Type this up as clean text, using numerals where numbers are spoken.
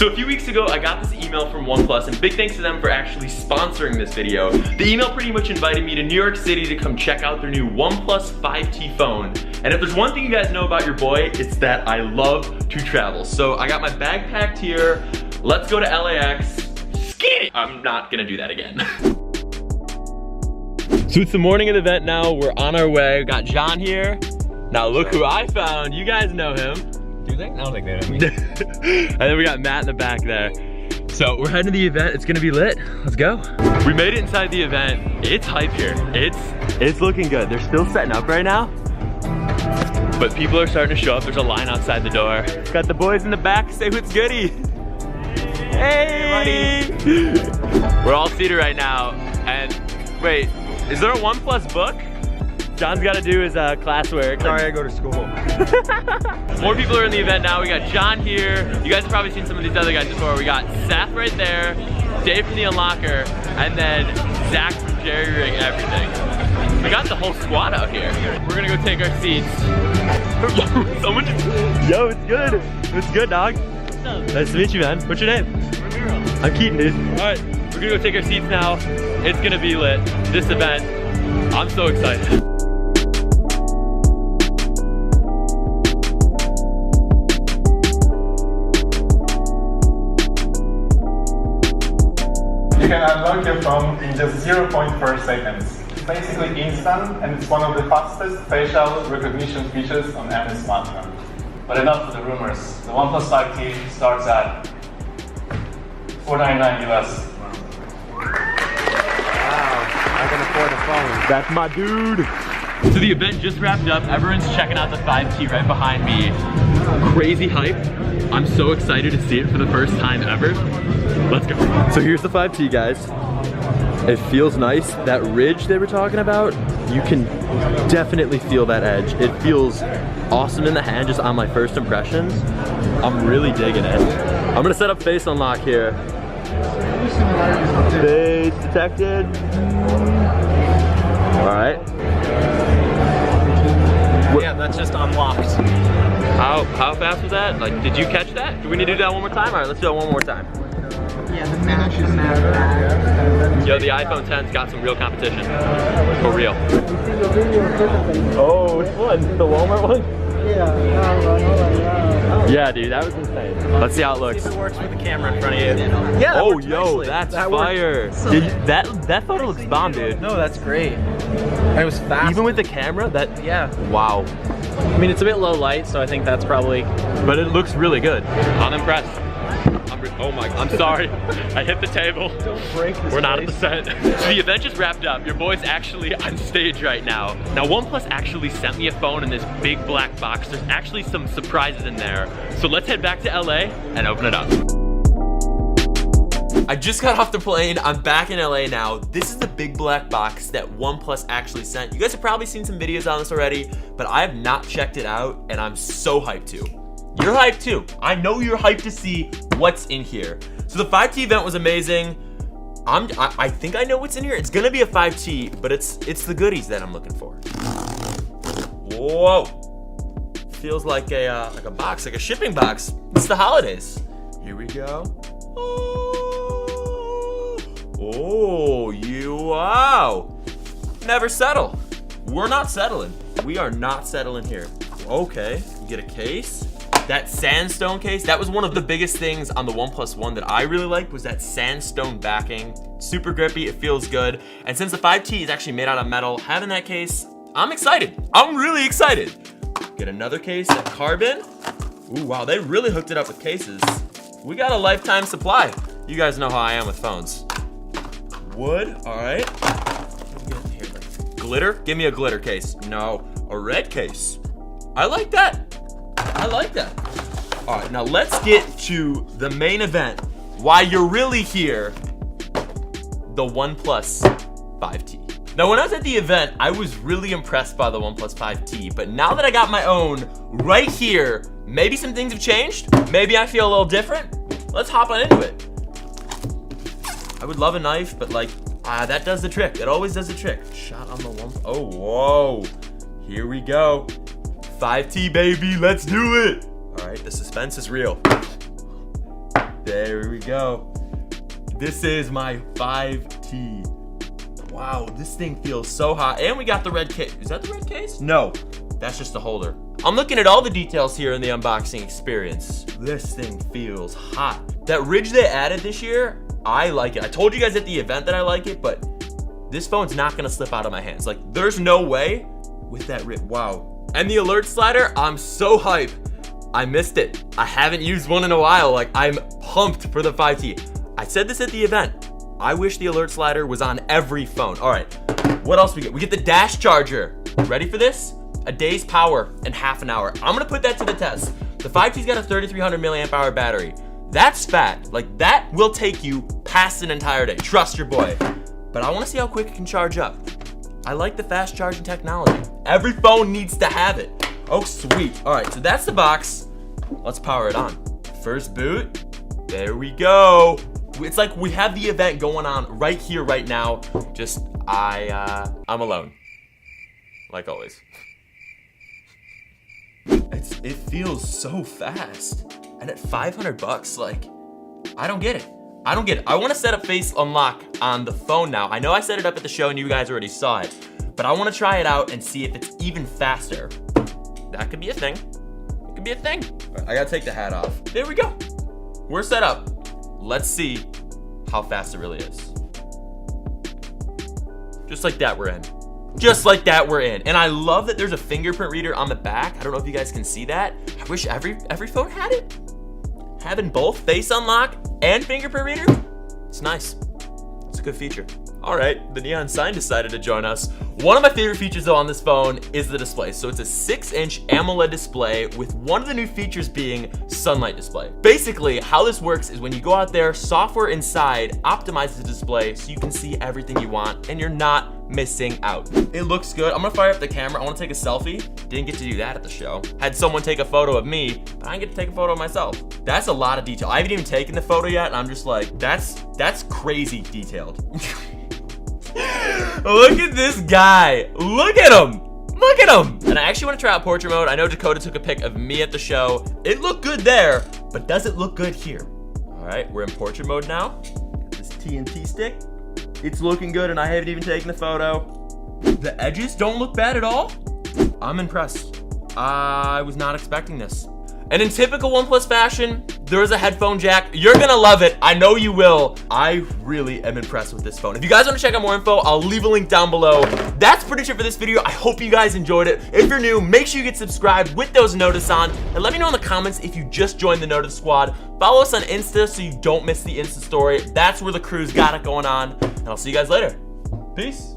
So a few weeks ago, I got this email from OnePlus, and big thanks to them for actually sponsoring this video. The email pretty much invited me to New York City to come check out their new OnePlus 5T phone. And if there's one thing you guys know about your boy, it's that I love to travel. So I got my bag packed here. Let's go to LAX. Ski! I'm not gonna do that again. So it's the morning of the event now. We're on our way. We got John here. Now look who I found. You guys know him. Do they? I don't think they know me. And then we got Matt in the back there. So we're heading to the event. It's gonna be lit. Let's go. We made it inside the event. It's hype here. It's looking good. They're still setting up right now, but people are starting to show up. There's a line outside the door. Got the boys in the back. Say what's goody. Hey, buddy. We're all seated right now. And wait, is there a OnePlus book? John's got to do his classwork. Sorry, I go to school. More people are in the event now. We got John here. You guys have probably seen some of these other guys before. We got Seth right there, Dave from the Unlocker, and then Zach from Jerry Rig Everything. We got the whole squad out here. We're gonna go take our seats. Someone just, yo, it's good. It's good, dog. Nice to meet you, man. What's your name? I'm Keaton, dude. All right, we're gonna go take our seats now. It's gonna be lit. This event, I'm so excited. You can unlock your phone in just 0.4 seconds. It's basically instant, and it's one of the fastest facial recognition features on any smartphone. But enough of the rumors. The OnePlus 5T starts at $499 US. Wow, I can afford a phone. That's my dude. So the event just wrapped up. Everyone's checking out the 5T right behind me. Crazy hype. I'm so excited to see it for the first time ever. Let's go. So here's the 5T, guys. It feels nice. That ridge they were talking about, you can definitely feel that edge. It feels awesome in the hand just on my first impressions. I'm really digging it. I'm gonna set up face unlock here. Face detected. All right. Yeah, that's just unlocked. How fast was that? Like, did you catch that? Do we need to do that one more time? All right, let's do it one more time. Yeah, the match is mad. Yo, the iPhone 10's got some real competition. For real. Oh, which one? The Walmart one? Yeah, dude, that was insane. Let's see how it looks. See if it works with the camera in front of you. Yeah, oh, yo, that's fire. That photo looks bomb, dude. No, that's great. It was fast. Even with the camera, that, yeah. Wow. I mean, it's a bit low light, so I think that's probably... But it looks really good. I'm impressed. Oh my, I'm sorry. I hit the table. Don't break this. We're not at the set. So the event just wrapped up. Your boy's actually on stage right now. Now OnePlus actually sent me a phone in this big black box. There's actually some surprises in there. So let's head back to LA and open it up. I just got off the plane. I'm back in LA now. This is the big black box that OnePlus actually sent. You guys have probably seen some videos on this already, but I have not checked it out, and I'm so hyped to. You're hyped too. I know you're hyped to see what's in here. So the 5T event was amazing. I think I know what's in here. It's gonna be a 5T, but it's the goodies that I'm looking for. Whoa. Feels like a box, like a shipping box. It's the holidays. Here we go. Oh, wow. Never settle. We're not settling. We are not settling here. Okay, you get a case. That sandstone case, that was one of the biggest things on the OnePlus One that I really liked, was that sandstone backing. Super grippy, it feels good. And since the 5T is actually made out of metal, having that case, I'm excited. I'm really excited. Get another case, that carbon. Ooh, wow, they really hooked it up with cases. We got a lifetime supply. You guys know how I am with phones. Wood, all right. Glitter, give me a glitter case. No, a red case. I like that. I like that. All right, now let's get to the main event. Why you're really here, the OnePlus 5T. Now, when I was at the event, I was really impressed by the OnePlus 5T, but now that I got my own right here, maybe some things have changed. Maybe I feel a little different. Let's hop on into it. I would love a knife, but like, that does the trick. It always does the trick. Shot on the one. Oh, whoa. Here we go. 5T, baby, let's do it. All right, the suspense is real. There we go. This is my 5T. Wow, this thing feels so hot. And we got the red case. Is that the red case? No, that's just the holder. I'm looking at all the details here in the unboxing experience. This thing feels hot. That ridge they added this year, I like it. I told you guys at the event that I like it, but this phone's not gonna slip out of my hands. Like, there's no way with that ridge. Wow. And the alert slider, I'm so hyped. I missed it. I haven't used one in a while. Like, I'm pumped for the 5T. I said this at the event. I wish the alert slider was on every phone. All right, what else we get? We get the dash charger. Ready for this? A day's power in half an hour. I'm gonna put that to the test. The 5T's got a 3,300 milliamp hour battery. That's fat. Like, that will take you past an entire day. Trust your boy. But I wanna see how quick it can charge up. I like the fast charging technology. Every phone needs to have it. Oh, sweet. All right, so that's the box. Let's power it on. First boot. There we go. It's like we have the event going on right here, right now. Just, I'm alone. Like always. It feels so fast. And at 500 bucks, like, I don't get it. I don't get it. I want to set up face unlock on the phone now. I know I set it up at the show and you guys already saw it, but I want to try it out and see if it's even faster. That could be a thing. It could be a thing. I gotta take the hat off. There we go. We're set up. Let's see how fast it really is. Just like that, we're in. Just like that, we're in. And I love that there's a fingerprint reader on the back. I don't know if you guys can see that. I wish every phone had it. Having both face unlock and fingerprint reader, it's nice. It's a good feature. All right, the neon sign decided to join us. One of my favorite features though on this phone is the display. So it's a 6-inch AMOLED display with one of the new features being sunlight display. Basically, how this works is when you go out there, software inside optimizes the display so you can see everything you want and you're not missing out. It looks good. I'm gonna fire up the camera. I wanna take a selfie. Didn't get to do that at the show. Had someone take a photo of me, but I didn't get to take a photo of myself. That's a lot of detail. I haven't even taken the photo yet, and I'm just like, that's crazy detailed. Look at this guy. Look at him. Look at him. And I actually want to try out portrait mode. I know Dakota took a pic of me at the show. It looked good there, but does it look good here? All right, we're in portrait mode now. Got this TNT stick. It's looking good, and I haven't even taken the photo. The edges don't look bad at all. I'm impressed. I was not expecting this. And in typical OnePlus fashion, there is a headphone jack. You're gonna love it. I know you will. I really am impressed with this phone. If you guys want to check out more info, I'll leave a link down below. That's pretty much it for this video. I hope you guys enjoyed it. If you're new, make sure you get subscribed with those notice on. And let me know in the comments if you just joined the Notice Squad. Follow us on Insta so you don't miss the Insta story. That's where the crew's got it going on. And I'll see you guys later. Peace.